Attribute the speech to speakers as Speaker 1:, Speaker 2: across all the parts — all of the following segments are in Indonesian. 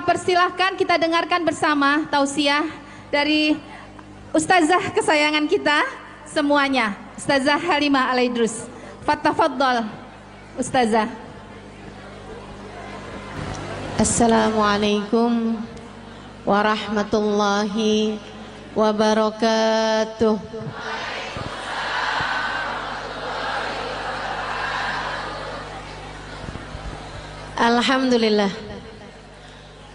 Speaker 1: Persilahkan kita dengarkan bersama tausiah dari Ustazah kesayangan kita semuanya, Ustazah Halimah Al-Idrus. Fattafaddal Ustazah.
Speaker 2: Assalamualaikum warahmatullahi wabarakatuh. Alhamdulillah,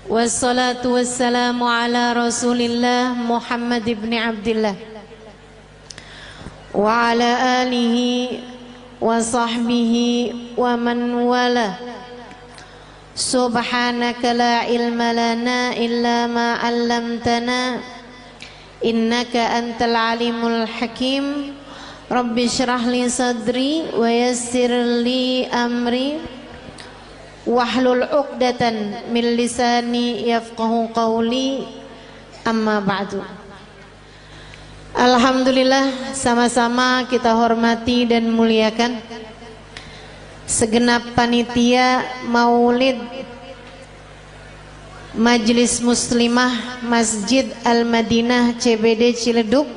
Speaker 2: wassalatu wassalamu ala rasulillah Muhammad ibn Abdillah wa ala alihi wa sahbihi wa man wala. Subhanaka la ilma lana illa ma 'allamtana innaka antal alimul hakim. Rabbi shrah li sadri wa yassir li amri wahlul 'uqdatan min lisani yafqahu qawli. Amma ba'du. Alhamdulillah, sama-sama kita hormati dan muliakan segenap panitia Maulid Majelis Muslimah Masjid Al-Madinah CBD Ciledug.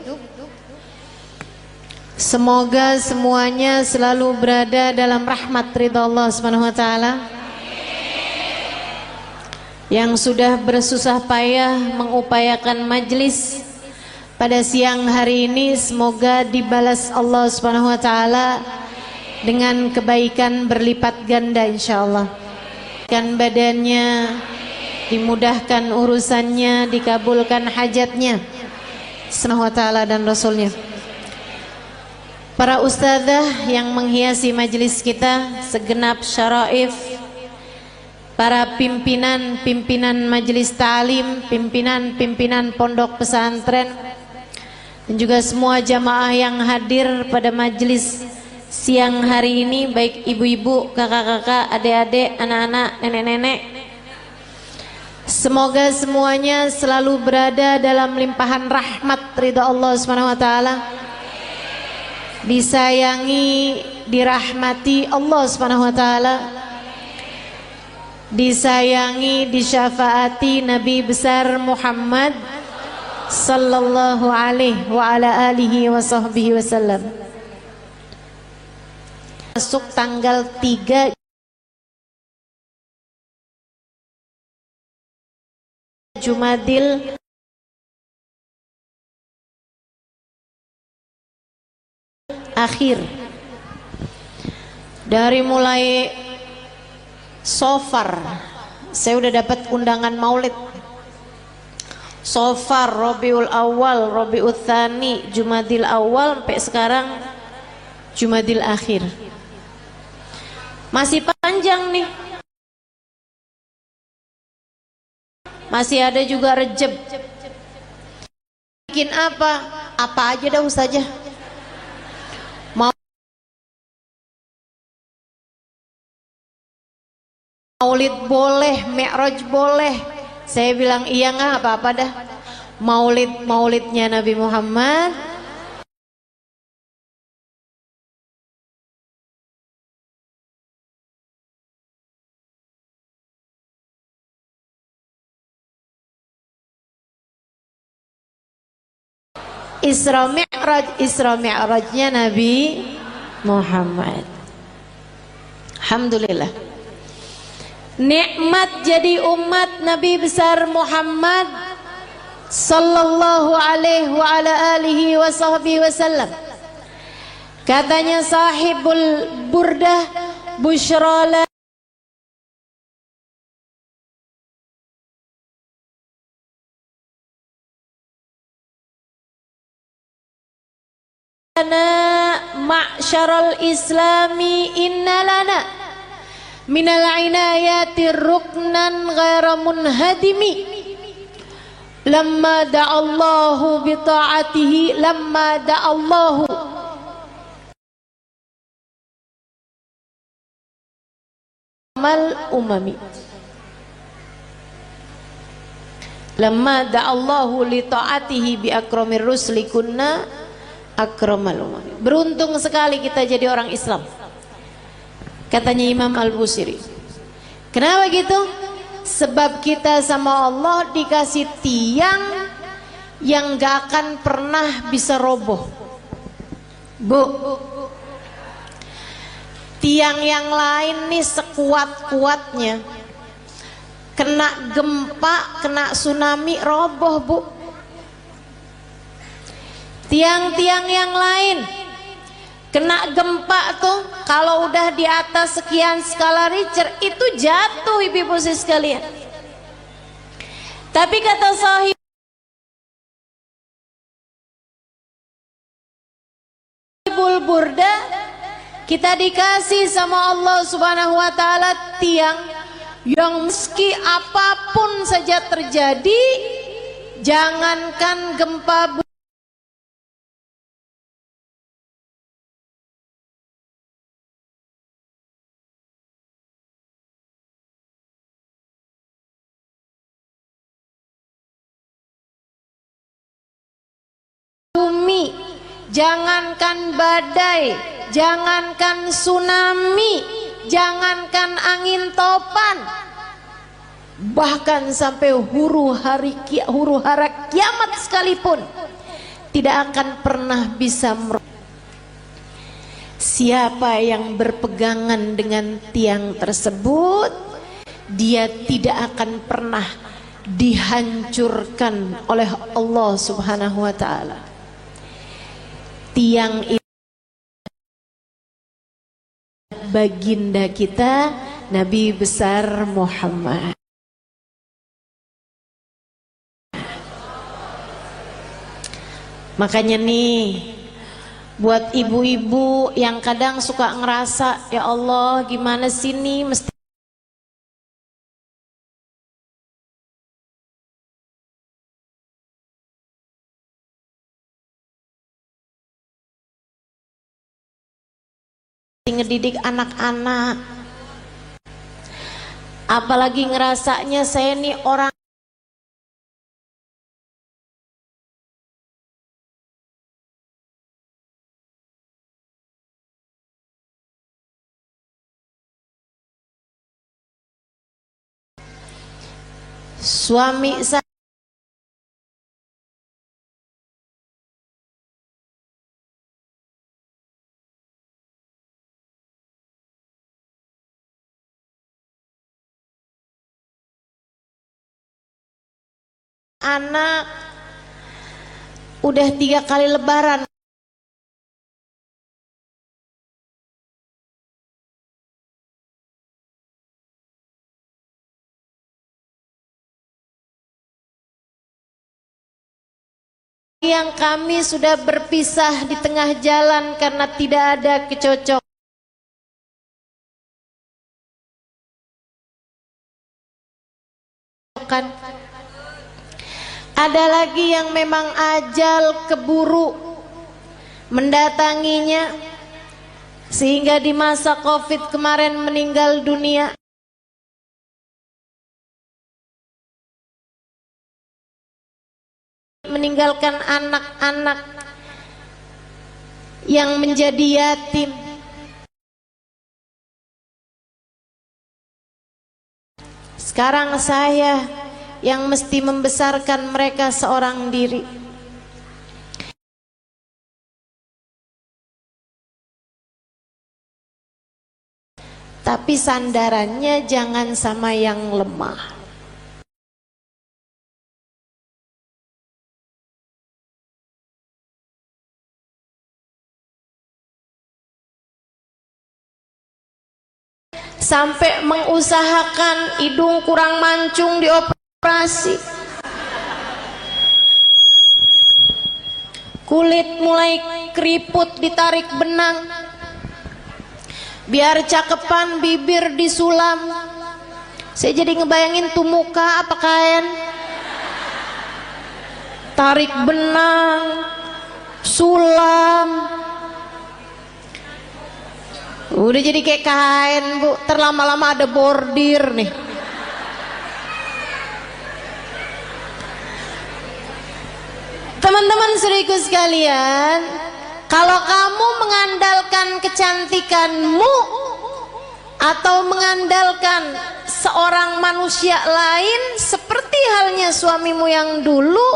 Speaker 2: Semoga semuanya selalu berada dalam rahmat ridha Allah Subhanahu wa taala. Yang sudah bersusah payah mengupayakan majlis pada siang hari ini, semoga dibalas Allah Subhanahu wa taala dengan kebaikan berlipat ganda insyaallah. Kan badannya, dimudahkan urusannya, dikabulkan hajatnya Subhanahu wa taala dan Rasulnya. Para ustadzah yang menghiasi majelis kita, segenap syaraif, para pimpinan majelis ta'lim, pimpinan pondok pesantren, dan juga semua jamaah yang hadir pada majelis siang hari ini, baik ibu-ibu, kakak-kakak, adik-adik, anak-anak, nenek-nenek. Semoga semuanya selalu berada dalam limpahan rahmat ridha Allah Subhanahu wa taala. Disayangi, dirahmati Allah Subhanahu wa taala. Disayangi, disyafaati Nabi besar Muhammad sallallahu alaihi wa ala alihi wa sahbihi wasallam. Masuk tanggal 3 Jumadil akhir. Dari mulai Sofar saya udah dapat undangan maulid. Sofar, Rabiul Awal, Rabiul Tsani, Jumadil Awal, sampai sekarang Jumadil Akhir. Masih panjang nih. Masih ada juga Rejab. Bikin apa? Apa aja dah ustazah. Maulid boleh, Mi'raj boleh. Saya bilang iya, nggak apa-apa dah. Maulidnya Nabi Muhammad. Isra Mi'rajnya Nabi Muhammad. Alhamdulillah. Nikmat jadi umat Nabi besar Muhammad sallallahu alaihi wa ala alihi wa sahbihi wasallam. Katanya sahibul burdah, busyra ma'syaral islami inna lana minal inayati ruknan ghaira munhadimi lamma da'allahu bi ta'atihi lamma da'allahu mal umami lamma da'allahu li ta'atihi bi akramir rusli kunna akramal umami. Beruntung sekali kita jadi orang Islam, katanya Imam Al-Busiri. Kenapa gitu? sebab kita sama Allah dikasih tiang yang gak akan pernah bisa roboh. Bu, tiang yang lain nih sekuat-kuatnya, kena gempa, kena tsunami, roboh bu. Tiang-tiang yang lain kena gempa tuh, kalau udah di atas sekian skala Richter itu jatuh ibu-ibu sekalian. Tapi kata Sahih Burda, kita dikasih sama Allah Subhanahu wa taala tiang yang meski apapun saja terjadi, jangankan gempa bumi, jangankan badai, jangankan tsunami, jangankan angin topan, bahkan sampai huru hara kiamat sekalipun tidak akan pernah bisa siapa yang berpegangan dengan tiang tersebut, dia tidak akan pernah dihancurkan oleh Allah Subhanahu wa taala. Tiang itu baginda kita Nabi besar Muhammad. Makanya nih, buat ibu-ibu yang kadang suka ngerasa, ya Allah gimana sih nih mesti ngedidik anak-anak, apalagi ngerasanya saya nih orang suami saya anak udah 3 kali lebaran yang kami sudah berpisah di tengah jalan karena tidak ada kecocokan. Ada lagi yang memang ajal keburu mendatanginya sehingga di masa Covid kemarin meninggal dunia. Meninggalkan anak-anak yang menjadi yatim. Sekarang saya yang mesti membesarkan mereka seorang diri. Tapi sandarannya jangan sama yang lemah. Sampai mengusahakan hidung kurang mancung dioperasi, kulit mulai keriput ditarik benang, biar cakepan bibir disulam. Saya jadi ngebayangin tuh muka apa kain, tarik benang, sulam. Udah jadi kayak kain bu, terlama-lama ada bordir nih. Teman-teman saudaraku sekalian, kalau kamu mengandalkan kecantikanmu atau mengandalkan seorang manusia lain seperti halnya suamimu yang dulu,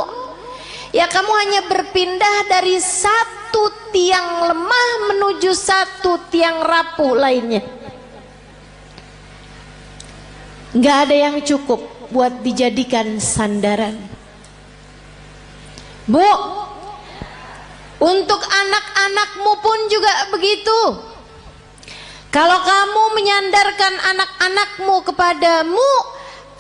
Speaker 2: ya kamu hanya berpindah dari satu tiang lemah menuju satu tiang rapuh lainnya. Nggak ada yang cukup buat dijadikan sandaran. Bu, untuk anak-anakmu pun juga begitu. Kalau kamu menyandarkan anak-anakmu kepadamu,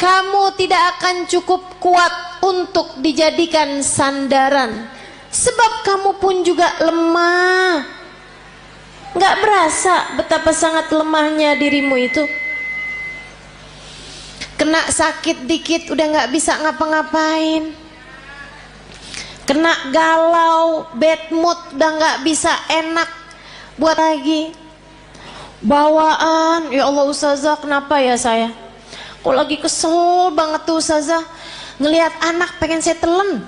Speaker 2: kamu tidak akan cukup kuat untuk dijadikan sandaran. Sebab kamu pun juga lemah. Nggak berasa betapa sangat lemahnya dirimu itu. Kena sakit dikit udah nggak bisa ngapa-ngapain. Kena galau, bad mood udah nggak bisa enak buat lagi. Bawaan, ya Allah Ustazah, kenapa ya saya? Kok lagi kesel banget tuh Ustazah, ngelihat anak pengen saya telan.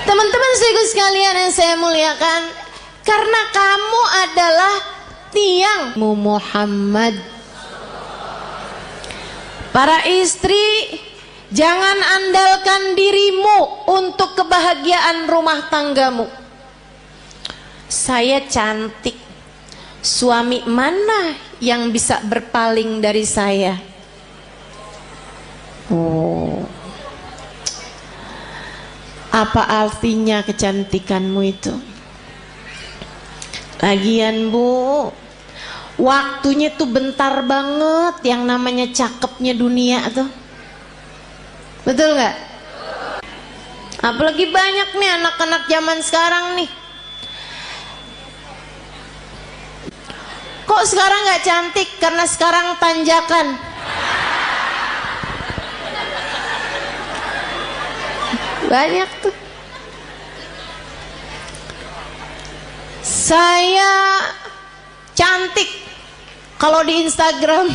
Speaker 2: Teman-teman sekalian yang saya muliakan, karena kamu adalah tiang Muhammad. Para istri, jangan andalkan dirimu untuk kebahagiaan rumah tanggamu. Saya cantik, suami mana yang bisa berpaling dari saya? Oh, apa artinya kecantikanmu itu? Lagian Bu, waktunya tuh bentar banget yang namanya cakepnya dunia tuh. Betul nggak? Apalagi banyak nih anak-anak zaman sekarang nih. Kok sekarang nggak cantik? Karena sekarang tanjakan. Banyak tuh. Saya cantik kalau di Instagram.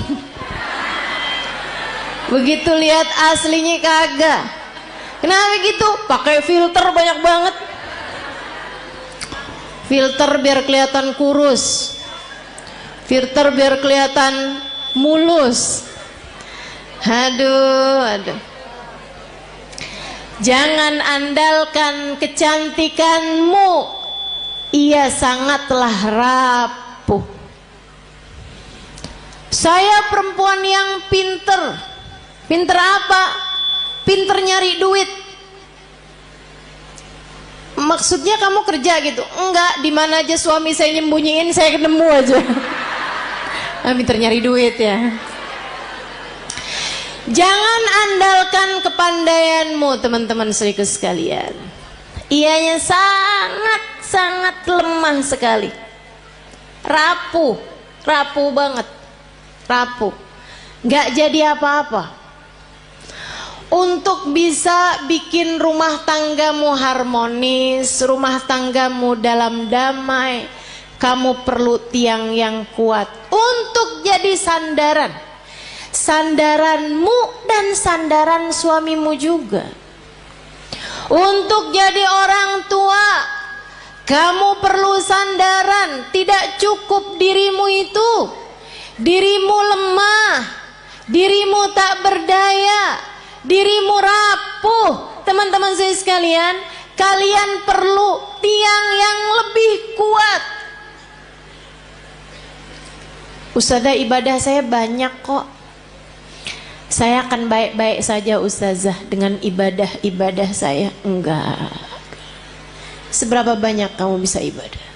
Speaker 2: Begitu lihat aslinya kagak. Kenapa gitu? Pakai filter banyak banget. Filter biar kelihatan kurus. Filter biar kelihatan mulus. Aduh. Jangan andalkan kecantikanmu. Ia sangatlah rapuh. Saya perempuan yang pinter. Pinter apa? Pinter nyari duit. Maksudnya kamu kerja gitu? Enggak, di mana aja suami saya nyembunyiin saya ketemu aja. Pinter nyari duit ya. Jangan andalkan kepandaianmu teman-teman seriku sekalian. Ianya sangat lemah sekali. Rapuh banget. Rapuh. Nggak jadi apa-apa. Untuk bisa bikin rumah tanggamu harmonis, rumah tanggamu dalam damai, kamu perlu tiang yang kuat untuk jadi sandaran. Sandaranmu dan sandaran suamimu juga. Untuk jadi orang tua, kamu perlu sandaran. Tidak cukup dirimu itu. Dirimu lemah, dirimu tak berdaya, dirimu rapuh. Teman-teman saya sekalian, kalian perlu tiang yang lebih kuat. Ustazah, ibadah saya banyak kok. Saya akan baik-baik saja Ustazah dengan ibadah-ibadah saya. Enggak. Seberapa banyak kamu bisa ibadah?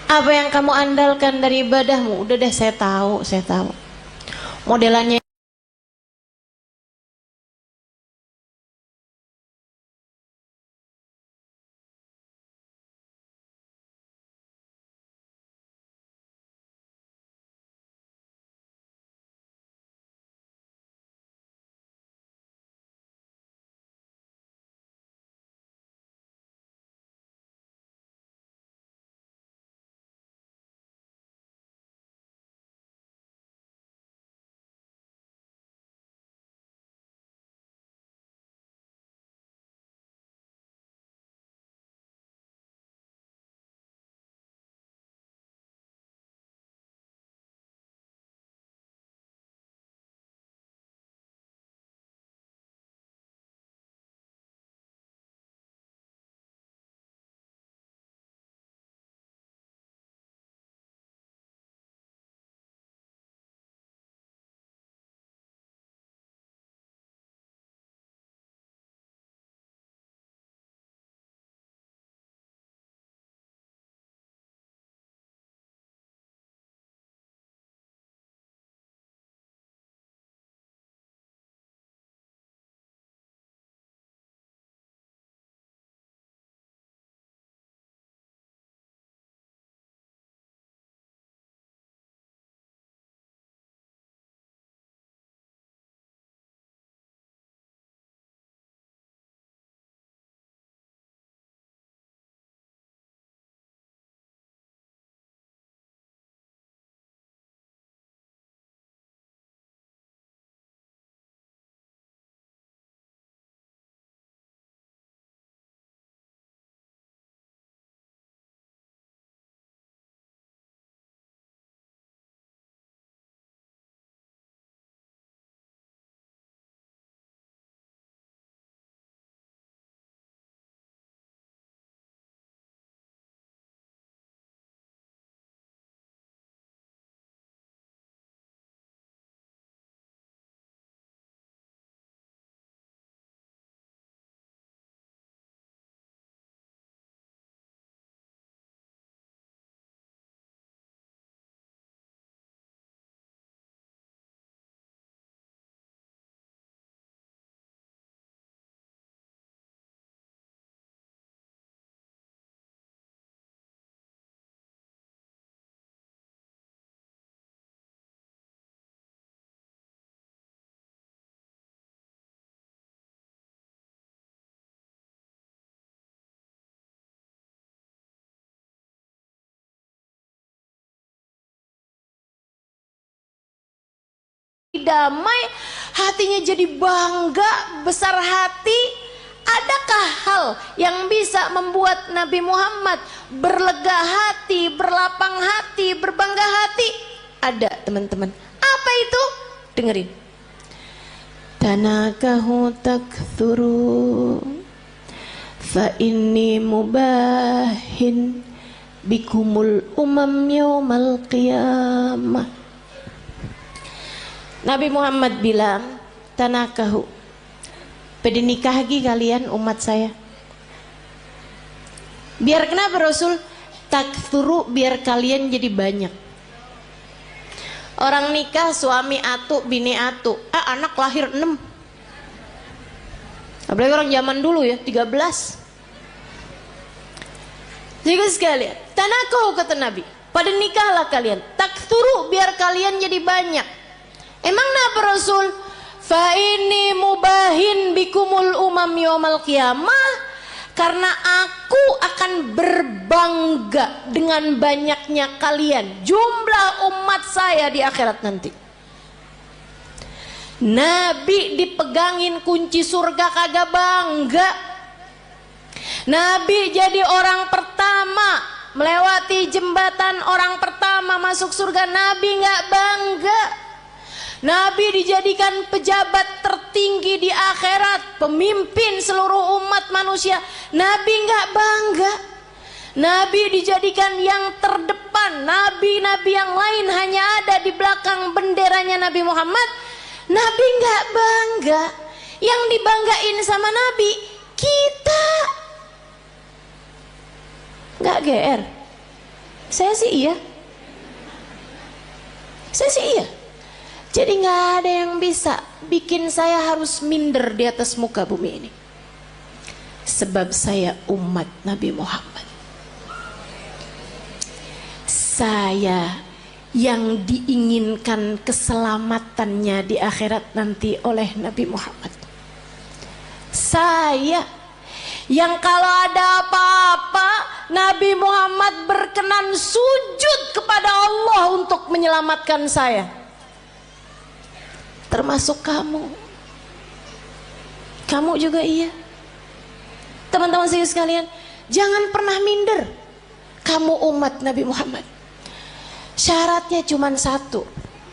Speaker 2: Apa yang kamu andalkan dari ibadahmu? Udah deh, saya tahu. Modelannya damai, hatinya jadi bangga, besar hati. Adakah hal yang bisa membuat Nabi Muhammad berlega hati, berlapang hati, berbangga hati? Ada, teman-teman. Apa itu? Dengerin. Tanakahu takthuru fa inni mubahin bikumul umam yaumal qiyamah. Nabi Muhammad bilang, tanakahu, pada nikah lagi kalian umat saya. Biar kenapa Rasul? Takthuru, biar kalian jadi banyak. Orang nikah suami atu, bini atu, anak lahir 6. Apalagi orang zaman dulu ya 13. Jadi sekalian, tanakahu kata Nabi, pada nikahlah kalian. Takthuru, biar kalian jadi banyak. Emang kenapa Rasul? Fa ini mubahin bikumul umam yaumal qiyamah, karena aku akan berbangga dengan banyaknya kalian, jumlah umat saya di akhirat nanti. Nabi dipegangin kunci surga kagak bangga. Nabi jadi orang pertama melewati jembatan, orang pertama masuk surga, Nabi nggak bangga. Nabi dijadikan pejabat tertinggi di akhirat, pemimpin seluruh umat manusia, Nabi nggak bangga. Nabi dijadikan yang terdepan, nabi-nabi yang lain hanya ada di belakang benderanya Nabi Muhammad, Nabi nggak bangga. Yang dibanggain sama Nabi kita. Nggak GR. Saya sih iya. Jadi nggak ada yang bisa bikin saya harus minder di atas muka bumi ini. Sebab saya umat Nabi Muhammad. Saya yang diinginkan keselamatannya di akhirat nanti oleh Nabi Muhammad. Saya yang kalau ada apa-apa Nabi Muhammad berkenan sujud kepada Allah untuk menyelamatkan saya. Termasuk kamu. Kamu juga iya. Teman-teman saya sekalian, jangan pernah minder. Kamu umat Nabi Muhammad. Syaratnya cuma satu,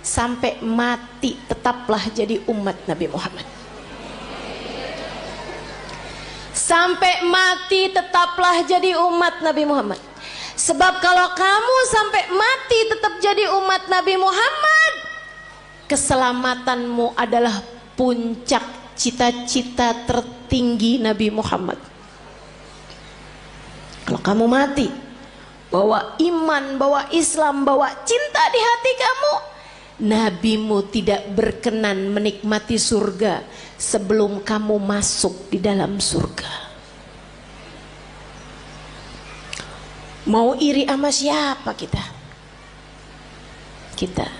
Speaker 2: sampai mati tetaplah jadi umat Nabi Muhammad. Sampai mati tetaplah jadi umat Nabi Muhammad. Sebab kalau kamu sampai mati tetap jadi umat Nabi Muhammad, keselamatanmu adalah puncak cita-cita tertinggi Nabi Muhammad. Kalau kamu mati bawa iman, bawa Islam, bawa cinta di hati kamu, nabimu tidak berkenan menikmati surga sebelum kamu masuk di dalam surga. Mau iri sama siapa kita? Kita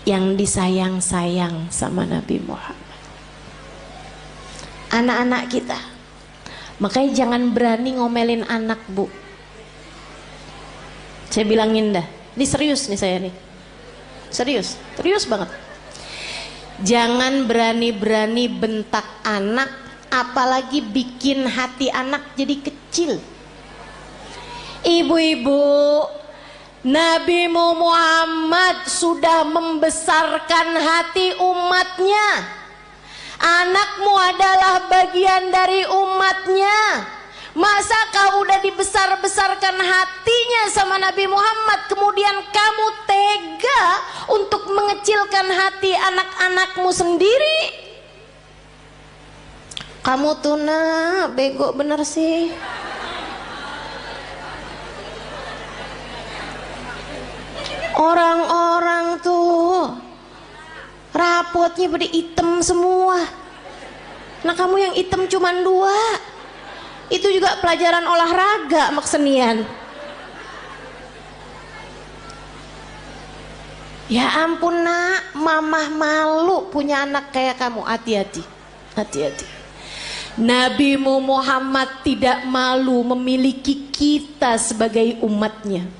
Speaker 2: yang disayang-sayang sama Nabi Muhammad. Anak-anak kita, makanya jangan berani ngomelin anak, Bu. Saya bilangin dah, ini serius nih saya nih. Serius banget. Jangan berani-berani bentak anak, apalagi bikin hati anak jadi kecil. Ibu-ibu, Nabi Muhammad sudah membesarkan hati umatnya. Anakmu adalah bagian dari umatnya. Masa kau udah dibesar-besarkan hatinya sama Nabi Muhammad, kemudian kamu tega untuk mengecilkan hati anak-anakmu sendiri? Kamu tuh bego bener sih. Orang-orang tuh rapotnya pada hitam semua. Nah kamu yang hitam cuman 2. Itu juga pelajaran olahraga sama kesenian. Ya ampun nak, mamah malu punya anak kayak kamu. Hati-hati. Nabi Muhammad tidak malu memiliki kita sebagai umatnya.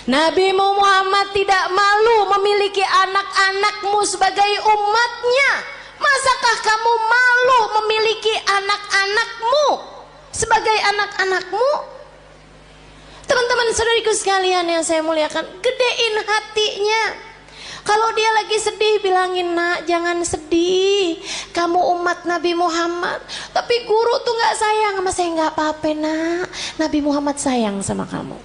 Speaker 2: Nabi Muhammad tidak malu memiliki anak-anakmu sebagai umatnya. Masakah kamu malu memiliki anak-anakmu sebagai anak-anakmu? Teman-teman saudariku sekalian yang saya muliakan, gedein hatinya. Kalau dia lagi sedih, bilangin, nak jangan sedih, kamu umat Nabi Muhammad. Tapi guru tuh gak sayang sama saya. Gak apa-apa nak, Nabi Muhammad sayang sama kamu.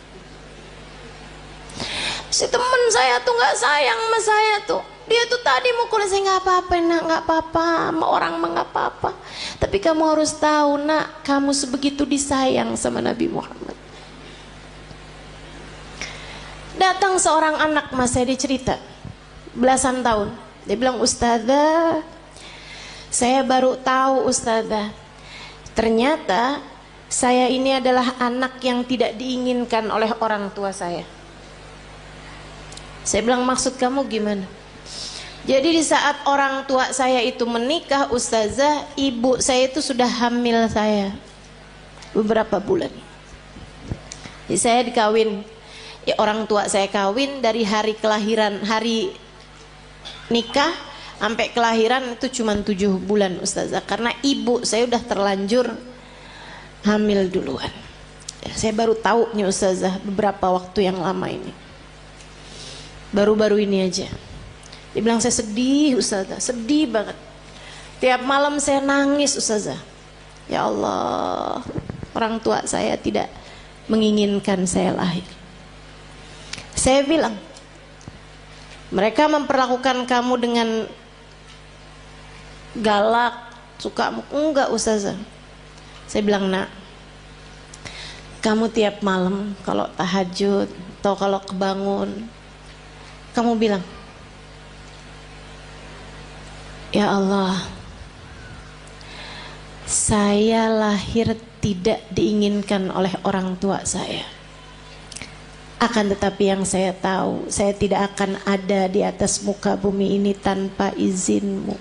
Speaker 2: Si temen saya tuh gak sayang sama saya tuh, dia tuh tadi mukul saya. Gak apa-apa nak, gak apa-apa, sama orang mah gak apa-apa. Tapi kamu harus tahu nak, kamu sebegitu disayang sama Nabi Muhammad. Datang seorang anak mas saya, dicerita belasan tahun. Dia bilang, ustazah, saya baru tahu ustazah, ternyata saya ini adalah anak yang tidak diinginkan oleh orang tua saya. Saya bilang, maksud kamu gimana? Jadi di saat orang tua saya itu menikah ustazah, ibu saya itu sudah hamil saya beberapa bulan. Jadi saya dikawin, ya orang tua saya kawin dari hari kelahiran, hari nikah sampai kelahiran itu cuma 7 bulan ustazah, karena ibu saya udah terlanjur hamil duluan. Ya, saya baru tahu nih ustazah beberapa waktu yang lama ini, baru-baru ini aja. Dia bilang, saya sedih ustazah, sedih banget. Tiap malam saya nangis ustazah. Ya Allah, orang tua saya tidak menginginkan saya lahir. Saya bilang, mereka memperlakukan kamu dengan galak, suka? Enggak ustazah. Saya bilang, nak, kamu tiap malam kalau tahajud atau kalau kebangun, kamu bilang, ya Allah, saya lahir tidak diinginkan oleh orang tua saya. Akan tetapi yang saya tahu, saya tidak akan ada di atas muka bumi ini tanpa izinmu,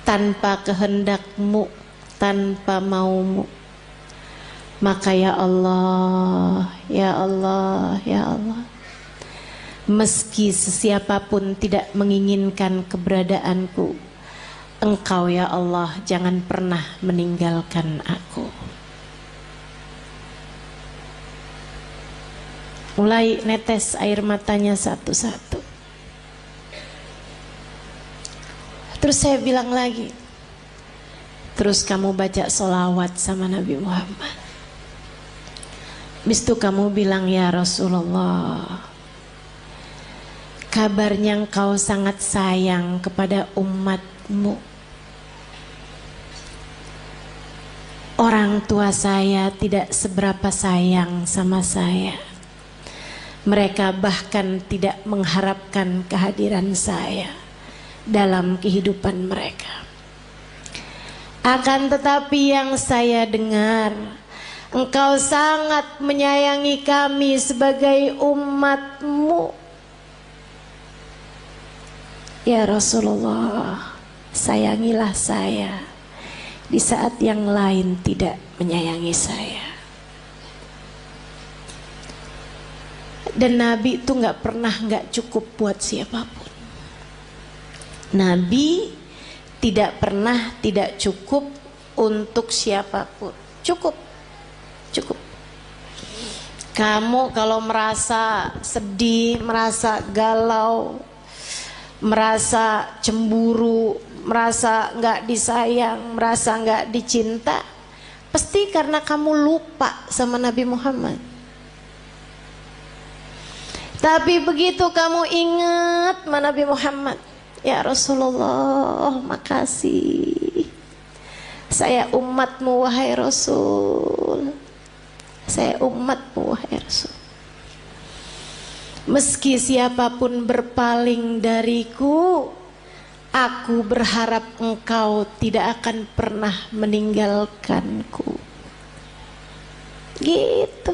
Speaker 2: tanpa kehendakmu, tanpa maumu. Maka ya Allah, ya Allah, ya Allah, meski sesiapapun tidak menginginkan keberadaanku, Engkau ya Allah jangan pernah meninggalkan aku. Mulai netes air matanya satu-satu. Terus saya bilang lagi, terus kamu baca sholawat sama Nabi Muhammad. Habis itu kamu bilang, ya Rasulullah, kabarnya engkau sangat sayang kepada umatmu. Orang tua saya tidak seberapa sayang sama saya. Mereka bahkan tidak mengharapkan kehadiran saya dalam kehidupan mereka. Akan tetapi yang saya dengar, engkau sangat menyayangi kami sebagai umatmu. Ya Rasulullah, sayangilah saya di saat yang lain tidak menyayangi saya. Dan Nabi itu gak pernah gak cukup buat siapapun. Nabi tidak pernah tidak cukup untuk siapapun. Cukup, cukup. Kamu kalau merasa sedih, merasa galau, merasa cemburu, merasa gak disayang, merasa gak dicinta, pasti karena kamu lupa sama Nabi Muhammad. Tapi begitu kamu ingat sama Nabi Muhammad, ya Rasulullah, makasih. Saya umatmu wahai Rasul. Saya umatmu wahai Rasul. Meski siapapun berpaling dariku, aku berharap engkau tidak akan pernah meninggalkanku. Gitu.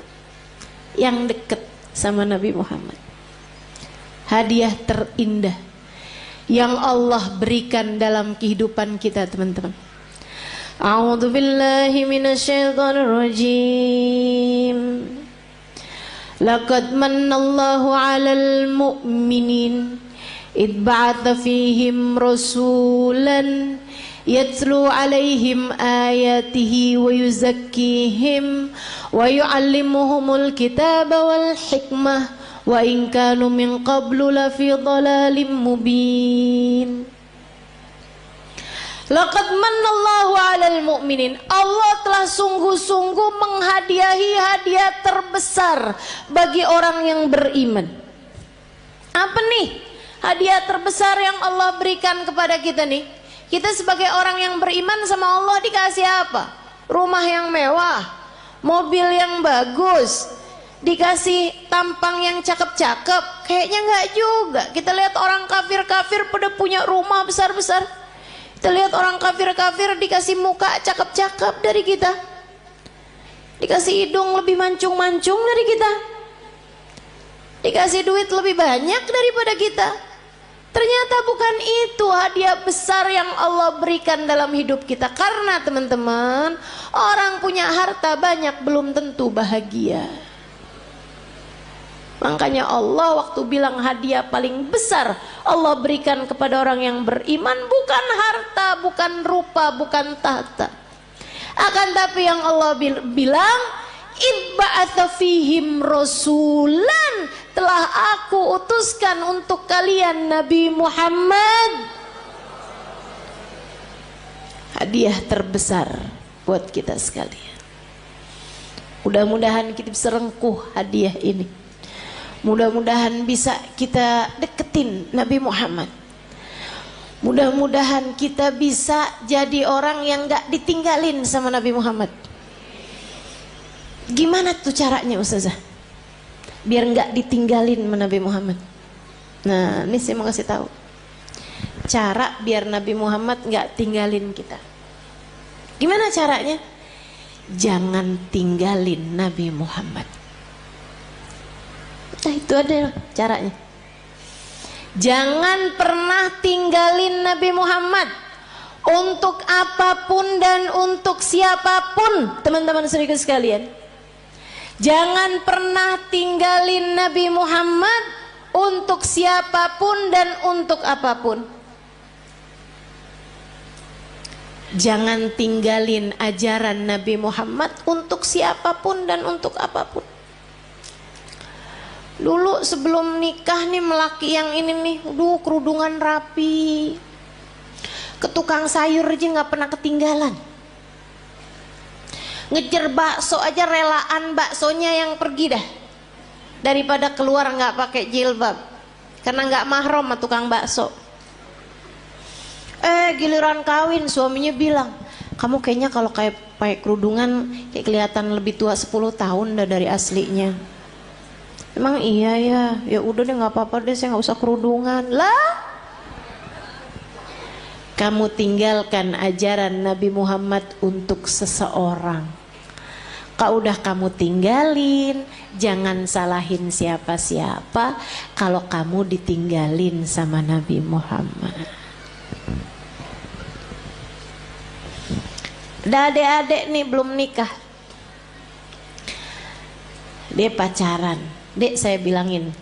Speaker 2: Yang dekat sama Nabi Muhammad. Hadiah terindah yang Allah berikan dalam kehidupan kita, teman-teman. A'udzu billahi minasyaitonir rajim. Laqad manallahu 'alal mu'minin id ba'atha fihim rasulan yatlu 'alaihim ayatihi wa yuzakkihim wa yu'allimuhumul kitaba wal hikmah wa in kanu min qablu lafi dhalalim mubin. Laqad manallahu 'alal mu'minin. Allah telah sungguh-sungguh menghadiahi hadiah terbesar bagi orang yang beriman. Apa nih hadiah terbesar yang Allah berikan kepada kita nih? Kita sebagai orang yang beriman sama Allah dikasih apa? Rumah yang mewah, mobil yang bagus, dikasih tampang yang cakep-cakep. Kayaknya enggak juga. Kita lihat orang kafir-kafir pada punya rumah besar-besar. Kita lihat orang kafir-kafir dikasih muka cakep-cakep dari kita, dikasih hidung lebih mancung-mancung dari kita, dikasih duit lebih banyak daripada kita. Ternyata bukan itu hadiah besar yang Allah berikan dalam hidup kita. Karena teman-teman, orang punya harta banyak belum tentu bahagia. Makanya Allah waktu bilang hadiah paling besar Allah berikan kepada orang yang beriman bukan harta, bukan rupa, bukan tahta. Akan tapi yang Allah bilang ibba'atha fihim rasulan, telah aku utuskan untuk kalian Nabi Muhammad. Hadiah terbesar buat kita sekalian. Mudah-mudahan kita bisa rengkuh hadiah ini. Mudah-mudahan bisa kita deketin Nabi Muhammad. Mudah-mudahan kita bisa jadi orang yang gak ditinggalin sama Nabi Muhammad. Gimana tuh caranya Ustazah? Biar gak ditinggalin sama Nabi Muhammad. Nah ini saya mau kasih tahu cara biar Nabi Muhammad gak tinggalin kita. Gimana caranya? Jangan tinggalin Nabi Muhammad. Nah itu ada caranya. Jangan pernah tinggalin Nabi Muhammad untuk apapun dan untuk siapapun. Teman-teman saudara sekalian, jangan pernah tinggalin Nabi Muhammad untuk siapapun dan untuk apapun. Jangan tinggalin ajaran Nabi Muhammad untuk siapapun dan untuk apapun. Dulu sebelum nikah nih melaki yang ini nih, kerudungan rapi, ke tukang sayur aja nggak pernah ketinggalan. Ngejar bakso aja relaan baksonya yang pergi dah, daripada keluar nggak pakai jilbab, karena nggak mahram sama tukang bakso. Giliran kawin suaminya bilang, kamu kayaknya kalau kayak pakai kerudungan kayak kelihatan lebih tua 10 tahun dah dari aslinya. Emang iya ya, ya udah deh nggak apa-apa deh, saya nggak usah kerudungan lah. Kamu tinggalkan ajaran Nabi Muhammad untuk seseorang, kalau udah kamu tinggalin, jangan salahin siapa-siapa kalau kamu ditinggalin sama Nabi Muhammad. Ada adik-adik nih belum nikah, dia pacaran. Dek, saya bilangin,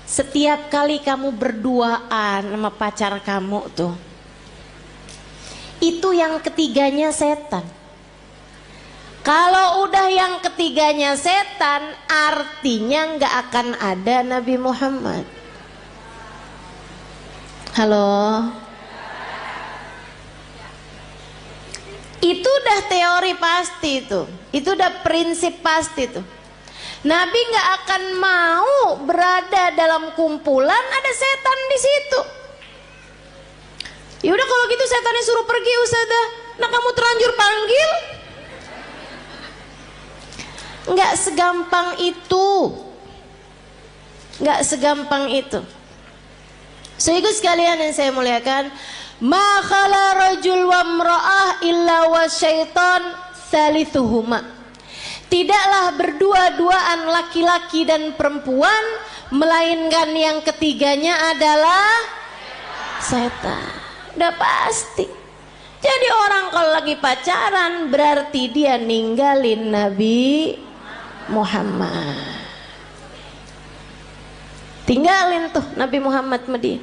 Speaker 2: setiap kali kamu berduaan sama pacar kamu tuh, itu yang ketiganya setan. Kalau udah yang ketiganya setan, artinya nggak akan ada Nabi Muhammad. Halo? Itu udah teori pasti tuh, itu udah prinsip pasti tuh. Nabi nggak akan mau berada dalam kumpulan ada setan di situ. Ya udah kalau gitu setannya suruh pergi Ustazah. Nah kamu terlanjur panggil. Nggak segampang itu. Nggak segampang itu. Saudara sekalian yang saya muliakan, ma khala rajul wa imra'ah illa wa syaitan salithuhuma. Tidaklah berdua-duaan laki-laki dan perempuan, melainkan yang ketiganya adalah setan. Udah pasti. Jadi orang kalau lagi pacaran berarti dia ninggalin Nabi Muhammad. Tinggalin tuh Nabi Muhammad sama dia.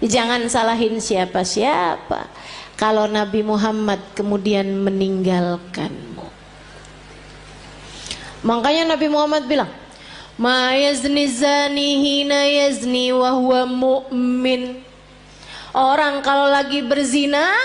Speaker 2: Jangan salahin siapa-siapa kalau Nabi Muhammad kemudian meninggalkanmu. Makanya Nabi Muhammad bilang, ma yazni zani hina yazni wa huwa mu'min. Orang kalau lagi berzina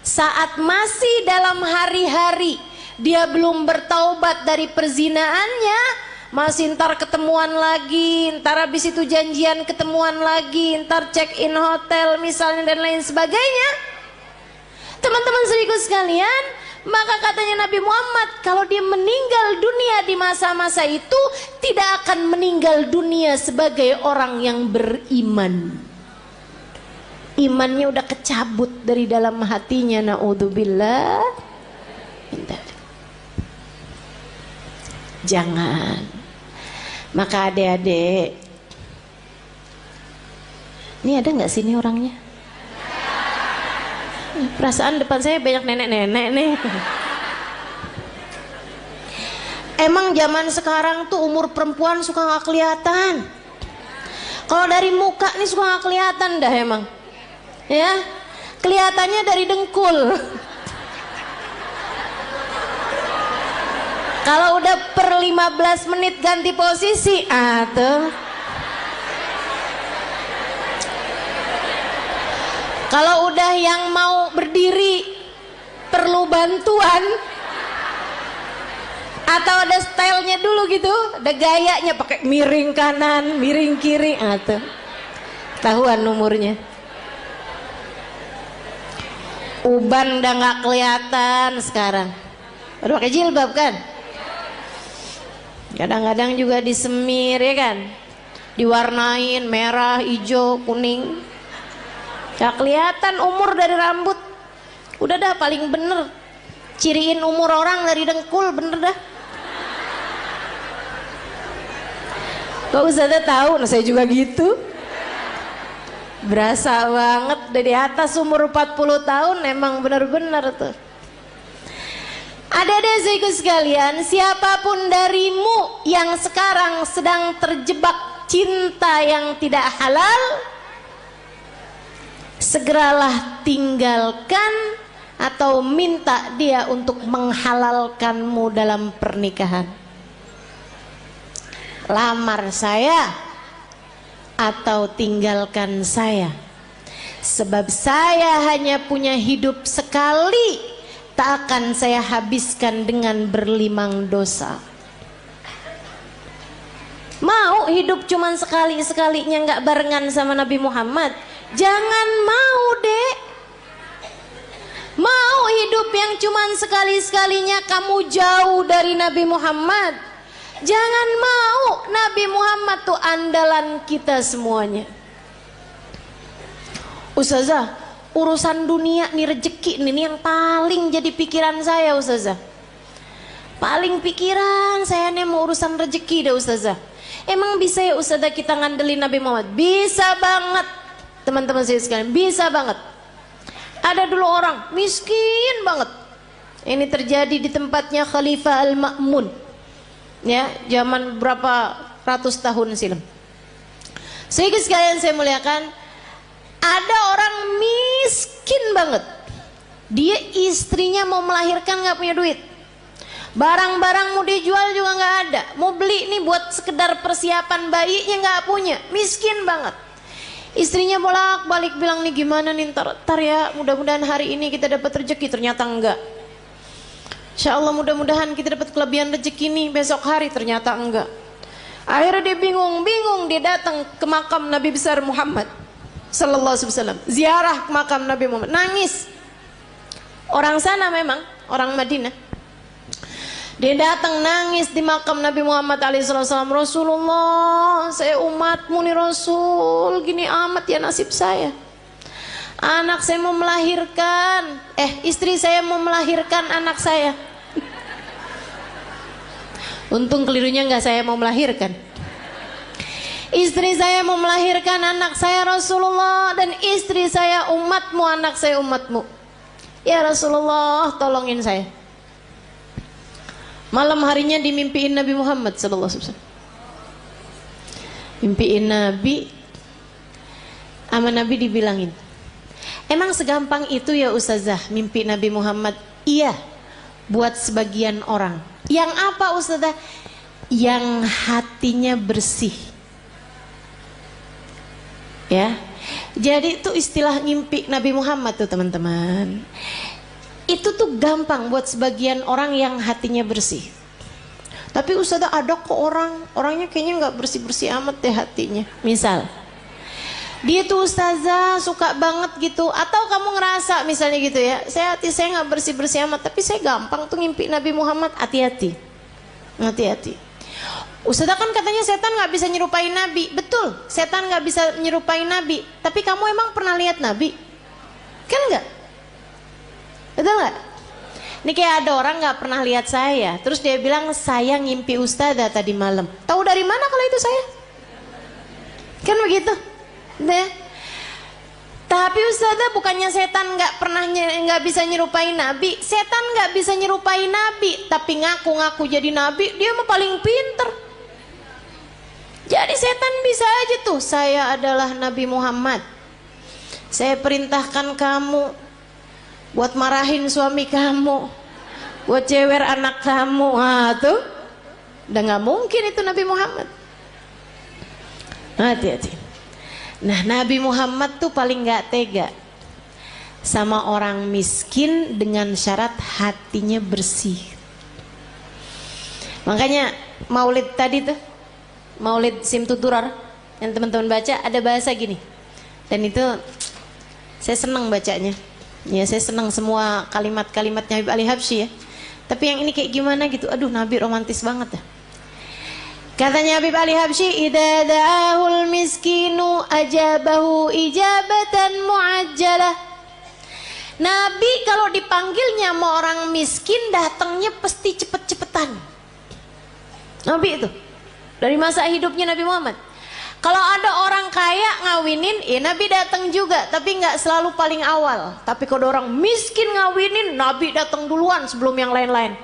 Speaker 2: saat masih dalam hari-hari dia belum bertaubat dari perzinaannya, masih ntar ketemuan lagi, ntar habis itu janjian ketemuan lagi, ntar check in hotel misalnya dan lain sebagainya. Teman-teman saudaraku sekalian, maka katanya Nabi Muhammad, kalau dia meninggal dunia di masa-masa itu tidak akan meninggal dunia sebagai orang yang beriman. Imannya udah kecabut dari dalam hatinya, naudzubillah. Jangan. Maka adik-adik, ini ada nggak sini orangnya? Perasaan depan saya banyak nenek-nenek nih. Emang zaman sekarang tuh umur perempuan suka nggak kelihatan. Kalau dari muka nih suka nggak kelihatan dah emang. Ya, kelihatannya dari dengkul. Kalau udah per 15 menit ganti posisi, tuh. Kalau udah yang mau berdiri perlu bantuan atau ada stylenya dulu gitu, ada gayanya pakai miring kanan, miring kiri, tuh. Tahuan umurnya. Uban udah nggak kelihatan sekarang. Baru pakai jilbab kan? Kadang-kadang juga disemir ya kan, diwarnain merah, hijau, kuning. Gak kelihatan umur dari rambut. Udah dah paling bener ciriin umur orang dari dengkul, bener dah. Kok Ustazah tahu? Nah saya juga gitu. Berasa banget dari atas umur 40 tahun, emang bener-bener tuh. Adik-adik saudaraku sekalian, siapapun darimu yang sekarang sedang terjebak cinta yang tidak halal, segeralah tinggalkan atau minta dia untuk menghalalkanmu dalam pernikahan. Lamar saya atau tinggalkan saya, sebab saya hanya punya hidup sekali, tak akan saya habiskan dengan berlimang dosa. Mau hidup cuman sekali-sekalinya nggak barengan sama Nabi Muhammad? Jangan mau, Dek. Mau hidup yang cuman sekali-sekalinya kamu jauh dari Nabi Muhammad? Jangan mau. Nabi Muhammad tuh andalan kita semuanya. Ustazah, urusan dunia nih, rezeki nih yang paling jadi pikiran saya Ustazah. Paling pikiran saya nih mau urusan rezeki dah Ustazah. Emang bisa ya Ustazah kita ngandelin Nabi Muhammad? Bisa banget teman-teman saya sekalian, bisa banget. Ada dulu orang miskin banget. Ini terjadi di tempatnya Khalifah Al-Ma'mun, ya, zaman berapa ratus tahun silam. Sehingga sekalian saya muliakan, ada orang miskin banget. Dia istrinya mau melahirkan nggak punya duit. Barang-barang mau dijual juga nggak ada. Mau beli nih buat sekedar persiapan bayinya nggak punya. Miskin banget. Istrinya bolak-balik bilang nih gimana nih ntar ya, mudah-mudahan hari ini kita dapat rezeki. Ternyata enggak. Insya Allah mudah-mudahan kita dapat kelebihan rezeki nih besok hari. Ternyata enggak. Akhirnya dia bingung, dia datang ke makam Nabi besar Muhammad Sallallahu Alaihi Wasallam, ziarah ke makam Nabi Muhammad, nangis. Orang sana memang, orang Madinah. Dia datang nangis di makam Nabi Muhammad SAW. Rasulullah, saya umatmu nih Rasul, gini amat ya nasib saya. Anak saya mau melahirkan, istri saya mau melahirkan anak saya. Untung kelirunya nggak saya mau melahirkan. Istri saya mau melahirkan anak saya Rasulullah, dan istri saya umatmu, anak saya umatmu. Ya Rasulullah, tolongin saya. Malam harinya dimimpiin Nabi Muhammad sallallahu alaihi wasallam. Mimpiin Nabi, sama Nabi dibilangin, emang segampang itu ya Ustazah mimpi Nabi Muhammad? Iya, buat sebagian orang. Yang apa Ustazah? Yang hatinya bersih. Ya, jadi itu istilah ngimpi Nabi Muhammad tuh teman-teman. Itu tuh gampang buat sebagian orang yang hatinya bersih. Tapi Ustazah ada kok orangnya kayaknya nggak bersih-bersih amat deh hatinya. Misal, dia tuh Ustazah suka banget gitu, atau kamu ngerasa misalnya gitu ya, hati saya nggak bersih-bersih amat, tapi saya gampang tuh ngimpi Nabi Muhammad. Hati-hati, hati-hati. Ustazah kan katanya setan nggak bisa nyerupai Nabi. Betul, setan nggak bisa nyerupai Nabi. Tapi kamu emang pernah lihat Nabi? Kan nggak? Betul nggak? Ini kayak ada orang nggak pernah lihat saya, terus dia bilang saya ngimpi Ustazah tadi malam. Tahu dari mana kalau itu saya? Kan begitu, deh. Tapi Ustazah bukannya setan nggak bisa nyerupai Nabi. Setan nggak bisa nyerupai Nabi, tapi ngaku-ngaku jadi Nabi, dia mah paling pinter. Jadi setan bisa aja tuh, saya adalah Nabi Muhammad. Saya perintahkan kamu buat marahin suami kamu, buat cewer anak kamu. Tuh udah nggak mungkin itu Nabi Muhammad. Hati-hati. Nah, Nabi Muhammad tuh paling nggak tega sama orang miskin dengan syarat hatinya bersih. Makanya Maulid tadi tuh, Maulid Simtuturar yang teman-teman baca, ada bahasa gini, dan itu saya senang bacanya. Ya, saya senang semua kalimat-kalimatnya Habib Ali Habsyi ya. Tapi yang ini kayak gimana gitu, aduh Nabi romantis banget ya. Katanya Habib Ali Habsyi, idza da'ahul miskinu ajabahu ijabatan muajjalah. Nabi kalau dipanggilnya sama orang miskin datangnya pasti cepet-cepetan. Nabi itu dari masa hidupnya Nabi Muhammad. Kalau ada orang kaya ngawinin, ya Nabi datang juga, tapi nggak selalu paling awal. Tapi kalau orang miskin ngawinin, Nabi datang duluan sebelum yang lain-lain.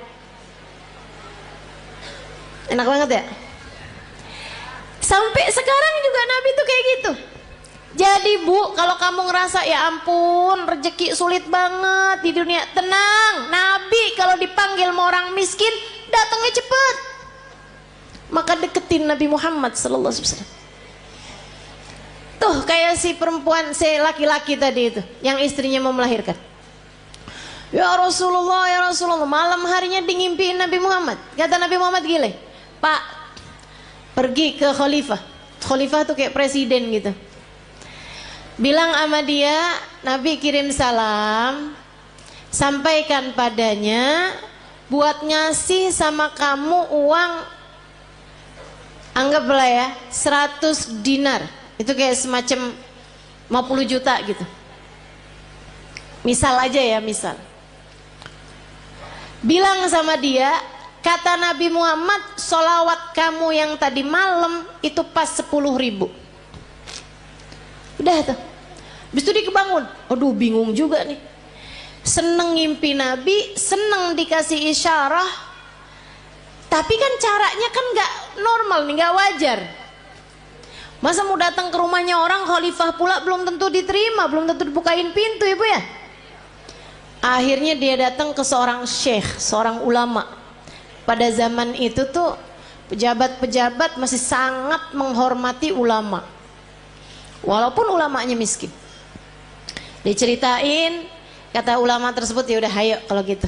Speaker 2: Enak banget ya? Sampai sekarang juga Nabi tuh kayak gitu. Jadi Bu, kalau kamu ngerasa ya ampun rezeki sulit banget di dunia, tenang. Nabi kalau dipanggil sama orang miskin, datangnya cepet. Maka deketin Nabi Muhammad sallallahu alaihi wasallam. Tuh kayak si perempuan, si laki-laki tadi itu yang istrinya mau melahirkan. Ya Rasulullah, malam harinya ngimpiin Nabi Muhammad. Kata Nabi Muhammad gile, Pak, pergi ke khalifah. Khalifah tuh kayak presiden gitu. Bilang sama dia, Nabi kirim salam, sampaikan padanya buat ngasih sama kamu uang, anggaplah ya 100 dinar. Itu kayak semacam 50 juta gitu. Misal aja ya, misal. Bilang sama dia, kata Nabi Muhammad, sholawat kamu yang tadi malam itu pas 10.000. Udah tuh. Habis itu dia kebangun. Aduh bingung juga nih. Seneng ngimpi Nabi, seneng dikasih isyarah. Tapi kan caranya kan gak normal nih, gak wajar. Masa mau datang ke rumahnya orang khalifah pula belum tentu diterima, belum tentu dibukain pintu ibu ya. Akhirnya dia datang ke seorang syekh, seorang ulama. Pada zaman itu tuh pejabat-pejabat masih sangat menghormati ulama, walaupun ulamanya miskin. Diceritain, kata ulama tersebut, ya udah ayo kalau gitu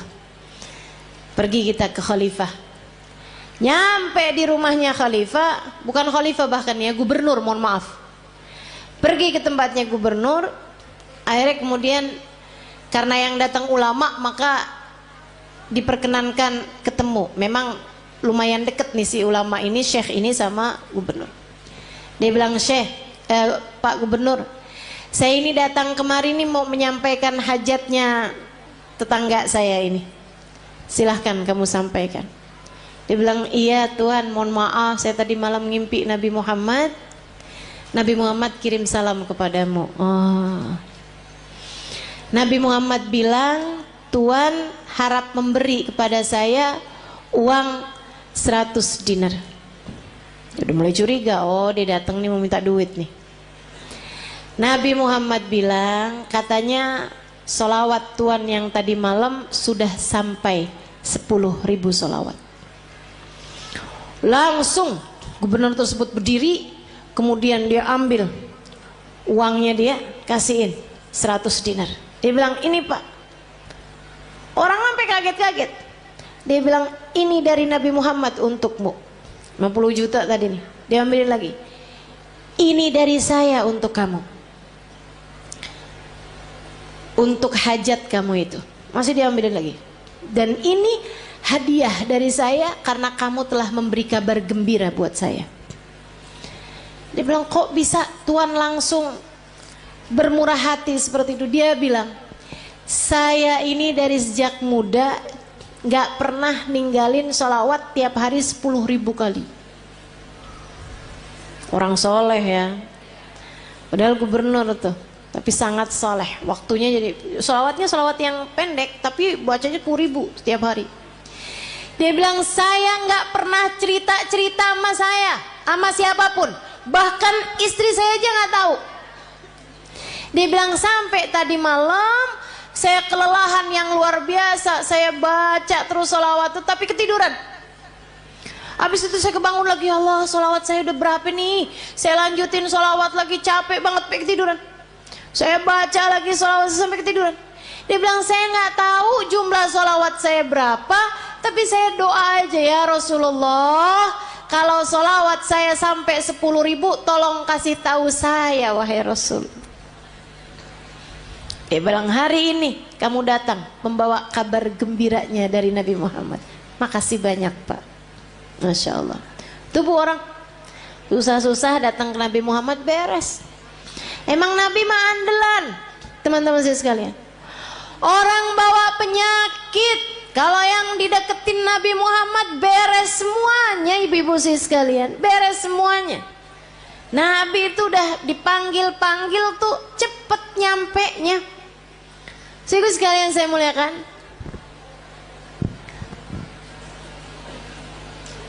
Speaker 2: pergi kita ke khalifah. Nyampe di rumahnya khalifah, bukan khalifah bahkan ya, gubernur, mohon maaf. Pergi ke tempatnya gubernur. Akhirnya kemudian karena yang datang ulama, maka diperkenankan ketemu. Memang lumayan deket nih si ulama ini, syekh ini sama gubernur. Dia bilang, Pak Gubernur, saya ini datang kemari nih mau menyampaikan hajatnya tetangga saya ini. Silahkan kamu sampaikan. Dia bilang, iya Tuhan, mohon maaf saya tadi malam ngimpi Nabi Muhammad. Nabi Muhammad kirim salam kepadamu. Oh. Nabi Muhammad bilang, Tuhan harap memberi kepada saya uang 100 dinar. Udah mulai curiga, oh dia datang nih mau minta duit nih. Nabi Muhammad bilang, katanya solawat Tuhan yang tadi malam sudah sampai 10.000 solawat. Langsung gubernur tersebut berdiri, kemudian dia ambil uangnya, dia kasihin 100 dinar. Dia bilang, ini Pak. Orang sampai kaget-kaget. Dia bilang, ini dari Nabi Muhammad untukmu. 50 juta tadi nih. Dia ambilin lagi. Ini dari saya untuk kamu. Untuk hajat kamu itu. Masih dia ambilin lagi. Dan ini hadiah dari saya karena kamu telah memberi kabar gembira buat saya. Dia bilang, kok bisa Tuhan langsung bermurah hati seperti itu? Dia bilang, saya ini dari sejak muda gak pernah ninggalin sholawat tiap hari 10.000 kali. Orang soleh ya, padahal gubernur tuh, tapi sangat soleh. Waktunya jadi sholawatnya sholawat yang pendek, tapi bacanya 10.000 setiap hari. Dia bilang, saya gak pernah cerita-cerita sama saya, sama siapapun, bahkan istri saya aja gak tahu. Dia bilang, sampai tadi malam saya kelelahan yang luar biasa, saya baca terus sholawat tapi ketiduran. Habis itu saya kebangun lagi, Allah, sholawat saya udah berapa nih? Saya lanjutin sholawat lagi, capek banget, sampai ketiduran. Saya baca lagi sholawat sampai ketiduran. Dia bilang, saya nggak tahu jumlah sholawat saya berapa, tapi saya doa aja, ya Rasulullah, kalau sholawat saya sampai 10.000, tolong kasih tahu saya, wahai Rasul. Dia bilang, hari ini kamu datang membawa kabar gembiranya dari Nabi Muhammad. Makasih banyak Pak. Masya Allah. Tubuh orang susah-susah datang ke Nabi Muhammad beres. Emang Nabi mah andalan, teman-teman saya sekalian. Orang bawa penyakit, kalau yang dideketin Nabi Muhammad beres semuanya, ibu-ibu saya sekalian, beres semuanya. Nabi itu udah dipanggil-panggil tuh cepet nyampe-nya. Ibu sekalian saya muliakan,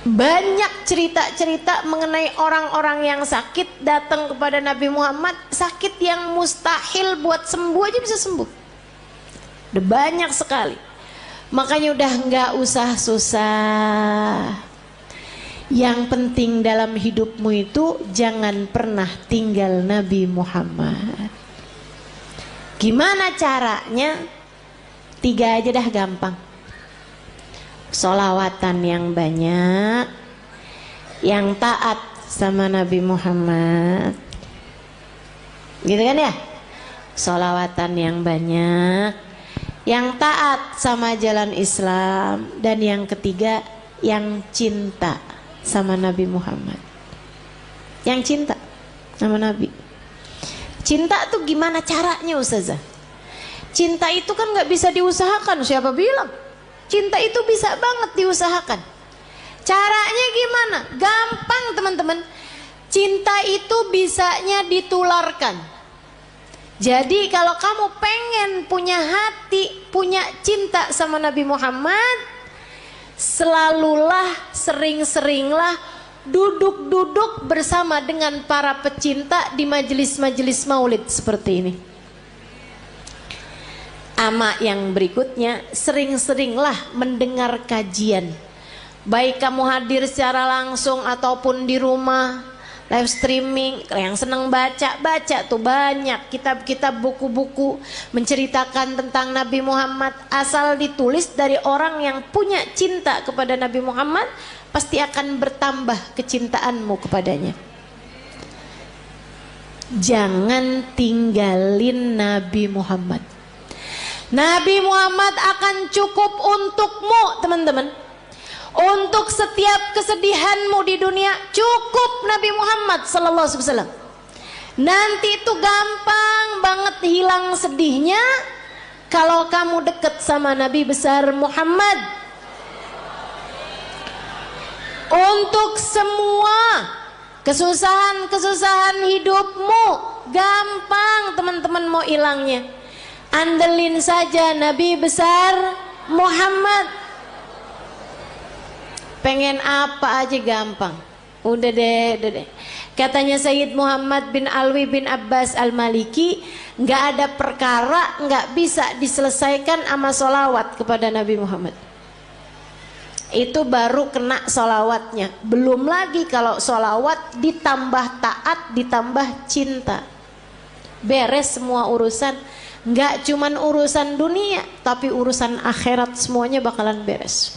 Speaker 2: banyak cerita-cerita mengenai orang-orang yang sakit datang kepada Nabi Muhammad, sakit yang mustahil buat sembuh aja bisa sembuh. Udah banyak sekali. Makanya udah nggak usah susah. Yang penting dalam hidupmu itu jangan pernah tinggal Nabi Muhammad. Gimana caranya? 3 aja dah gampang. Sholawatan yang banyak, yang taat sama Nabi Muhammad, gitu kan ya? Sholawatan yang banyak, yang taat sama jalan Islam, dan yang ketiga yang cinta sama Nabi Muhammad. Yang cinta sama Nabi. Cinta tuh gimana caranya Ustazah? Cinta itu kan gak bisa diusahakan, siapa bilang? Cinta itu bisa banget diusahakan. Caranya gimana? Gampang teman-teman. Cinta itu bisanya ditularkan. Jadi kalau kamu pengen punya hati, punya cinta sama Nabi Muhammad, selalulah, sering-seringlah duduk-duduk bersama dengan para pecinta di majelis-majelis maulid seperti ini. Ama yang berikutnya, sering-seringlah mendengar kajian. Baik kamu hadir secara langsung ataupun di rumah, live streaming. Yang senang baca tuh banyak kitab-kitab, buku-buku menceritakan tentang Nabi Muhammad. Asal ditulis dari orang yang punya cinta kepada Nabi Muhammad, pasti akan bertambah kecintaanmu kepadanya. Jangan tinggalin Nabi Muhammad. Nabi Muhammad akan cukup untukmu teman-teman. Untuk setiap kesedihanmu di dunia, cukup Nabi Muhammad sallallahu alaihi wasallam. Nanti itu gampang banget hilang sedihnya kalau kamu dekat sama Nabi besar Muhammad. Untuk semua kesusahan-kesusahan hidupmu gampang teman-teman mau hilangnya. Andelin saja Nabi besar Muhammad. Pengen apa aja gampang. Udah deh, udah deh. Katanya Sayyid Muhammad bin Alwi bin Abbas Al-Maliki, nggak ada perkara nggak bisa diselesaikan sama solawat kepada Nabi Muhammad. Itu baru kena solawatnya. Belum lagi kalau solawat ditambah taat, ditambah cinta. Beres semua urusan. Nggak cuman urusan dunia, tapi urusan akhirat semuanya bakalan beres.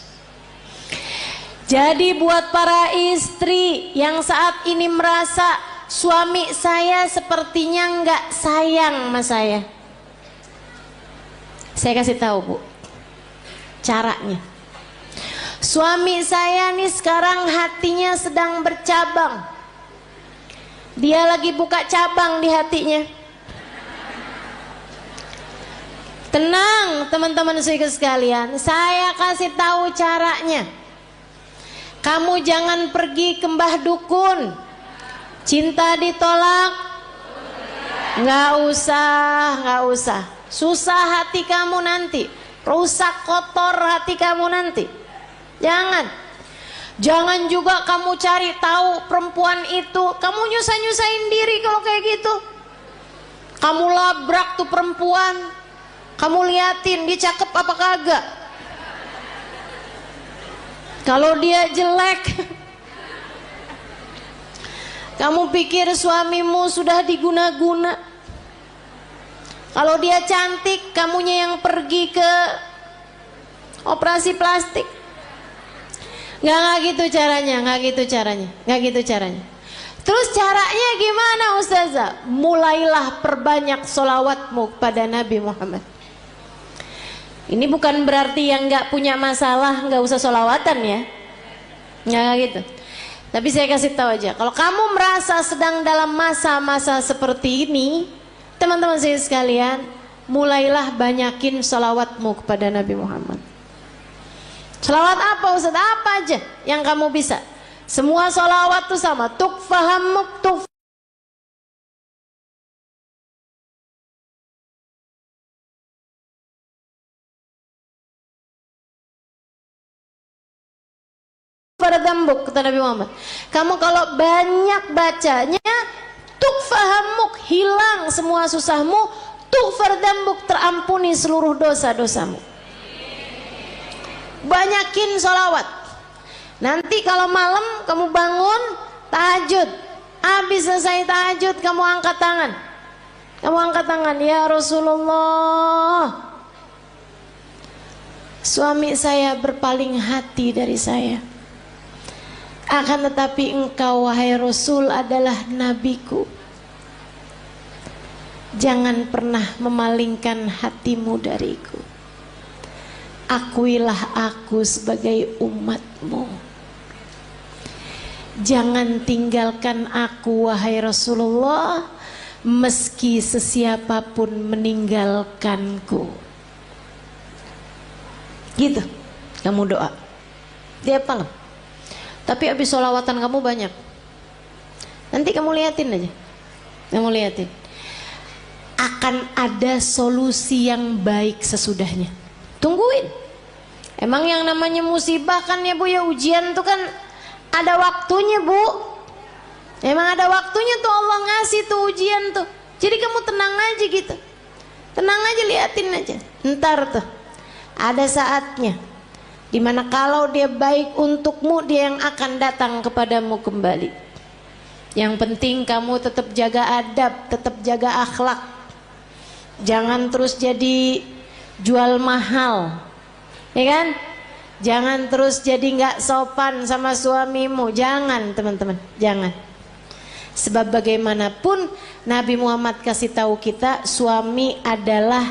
Speaker 2: Jadi buat para istri yang saat ini merasa suami saya sepertinya nggak sayang sama saya kasih tahu Bu caranya. Suami saya nih sekarang hatinya sedang bercabang. Dia lagi buka cabang di hatinya. Tenang teman-teman sekalian, saya kasih tahu caranya. Kamu jangan pergi ke mbah dukun. Cinta ditolak, nggak usah. Susah hati kamu nanti, rusak kotor hati kamu nanti. Jangan juga kamu cari tahu perempuan itu. Kamu nyusahin diri kalau kayak gitu. Kamu labrak tuh perempuan, kamu liatin dia cakep apa kagak. Kalau dia jelek, kamu pikir suamimu sudah diguna-guna. Kalau dia cantik, kamunya yang pergi ke operasi plastik. Nggak gitu caranya. Terus caranya gimana Ustazah? Mulailah perbanyak solawatmu kepada Nabi Muhammad. Ini bukan berarti yang nggak punya masalah nggak usah solawatan ya, nggak gitu. Tapi saya kasih tahu aja, kalau kamu merasa sedang dalam masa-masa seperti ini, teman-teman saya sekalian, mulailah banyakin solawatmu kepada Nabi Muhammad. Solawat apa Ustaz? Apa aja yang kamu bisa. Semua solawat tuh sama. Tukfahamuk fardambuk, kata Nabi Muhammad. Kamu kalau banyak bacanya, tukfahamuk, hilang semua susahmu, tukfardambuk, terampuni seluruh dosa-dosamu. Banyakin sholawat. Nanti kalau malam kamu bangun tahajud, habis selesai tahajud kamu angkat tangan, ya Rasulullah, suami saya berpaling hati dari saya. Akan tetapi engkau wahai Rasul adalah nabiku. Jangan pernah memalingkan hatimu dariku. Akuilah aku sebagai umatmu. Jangan tinggalkan aku wahai Rasulullah, meski sesiapapun meninggalkanku. Gitu kamu doa. Dia apa? Tapi habis sholawatan kamu banyak. Nanti kamu liatin aja. Akan ada solusi yang baik sesudahnya. Tungguin. Emang yang namanya musibah kan ya Bu ya, ujian tuh kan ada waktunya Bu. Emang ada waktunya tuh Allah ngasih tuh ujian tuh. Jadi kamu tenang aja gitu. Tenang aja, liatin aja. Ntar tuh ada saatnya dimana kalau dia baik untukmu, dia yang akan datang kepadamu kembali. Yang penting kamu tetap jaga adab, tetap jaga akhlak. Jangan terus jadi jual mahal, ya kan? Jangan terus jadi nggak sopan sama suamimu. Jangan teman-teman, jangan. Sebab bagaimanapun Nabi Muhammad kasih tahu kita, suami adalah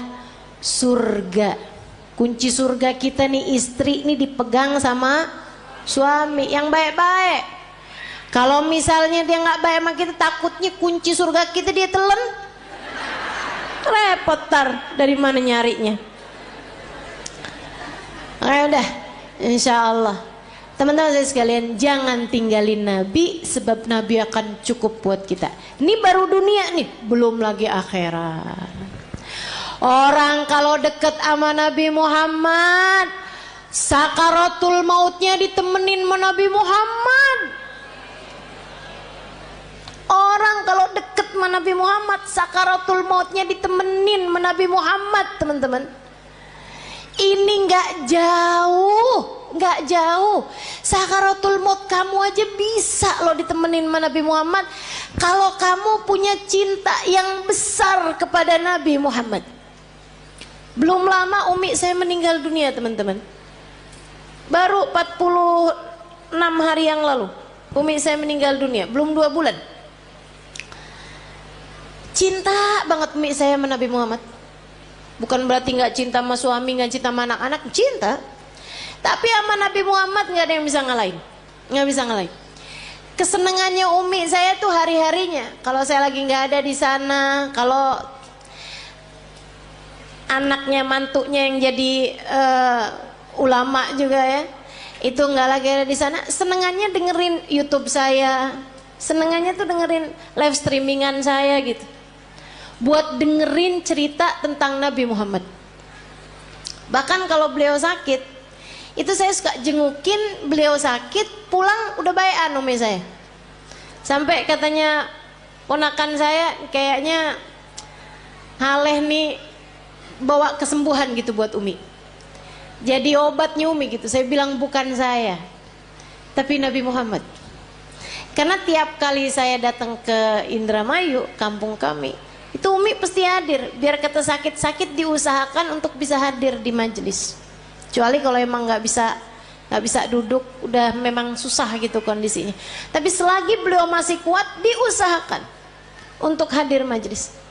Speaker 2: surga. Kunci surga kita nih, istri nih dipegang sama suami yang baik-baik. Kalau misalnya dia nggak baik sama kita, takutnya kunci surga kita dia telan, repot tar dari mana nyarinya. Udah, insya Allah teman-teman saya sekalian, jangan tinggalin Nabi, sebab Nabi akan cukup buat kita. Ini baru dunia nih, belum lagi akhirat. Orang kalau deket sama Nabi Muhammad, sakaratul mautnya ditemenin sama Nabi Muhammad. orang kalau deket sama Nabi Muhammad, sakaratul mautnya ditemenin sama Nabi Muhammad, teman-teman. Ini nggak jauh. Sakaratul maut kamu aja bisa loh ditemenin sama Nabi Muhammad kalau kamu punya cinta yang besar kepada Nabi Muhammad. Belum lama umi saya meninggal dunia, teman-teman. Baru 46 hari yang lalu umi saya meninggal dunia, belum 2 bulan. Cinta banget umi saya sama Nabi Muhammad. Bukan berarti nggak cinta sama suami, nggak cinta sama anak-anak, cinta. Tapi sama Nabi Muhammad nggak ada yang bisa ngalahin, nggak bisa ngalahin. Kesenangannya umi saya tuh hari-harinya. Kalau saya lagi nggak ada di sana, kalau anaknya mantunya yang jadi ulama juga ya, itu nggak lagi ada di sana, senengannya dengerin YouTube saya, senengannya tuh dengerin live streamingan saya gitu, buat dengerin cerita tentang Nabi Muhammad. Bahkan kalau beliau sakit, itu saya suka jengukin beliau sakit, pulang udah baik umi saya. Sampai katanya ponakan saya, kayaknya Haleh nih bawa kesembuhan gitu buat umi, jadi obatnya umi gitu. Saya bilang bukan saya, tapi Nabi Muhammad. Karena tiap kali saya datang ke Indramayu, kampung kami, itu umi pasti hadir. Biar kata sakit-sakit diusahakan untuk bisa hadir di majelis. Kecuali kalau emang nggak bisa duduk, udah memang susah gitu kondisinya. Tapi selagi beliau masih kuat, diusahakan untuk hadir majelis.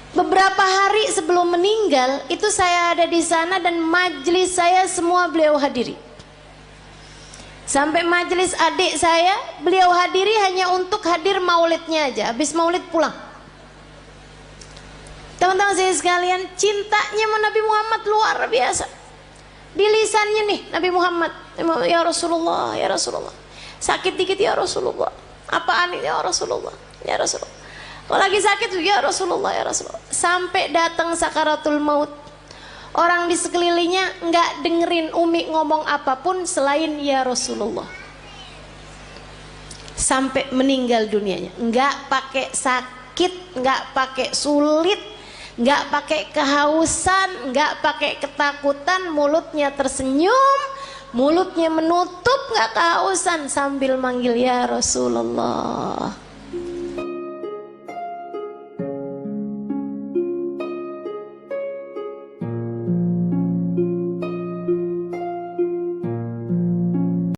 Speaker 2: Beberapa hari sebelum meninggal itu saya ada di sana dan majelis saya semua beliau hadiri. Sampai majelis adik saya beliau hadiri hanya untuk hadir maulidnya aja. Habis maulid pulang. Teman-teman saya sekalian, cintanya sama Nabi Muhammad luar biasa. Di lisannya nih Nabi Muhammad, ya Rasulullah, ya Rasulullah. Sakit dikit ya Rasulullah. Apaan ini ya Rasulullah, ya Rasulullah. Kalau lagi sakit ya Rasulullah, ya Rasulullah. Sampai datang sakaratul maut, orang di sekelilingnya nggak dengerin umi ngomong apapun selain ya Rasulullah. Sampai meninggal dunianya, nggak pakai sakit, nggak pakai sulit, nggak pakai kehausan, nggak pakai ketakutan, mulutnya tersenyum, mulutnya menutup, nggak kehausan, sambil manggil ya Rasulullah.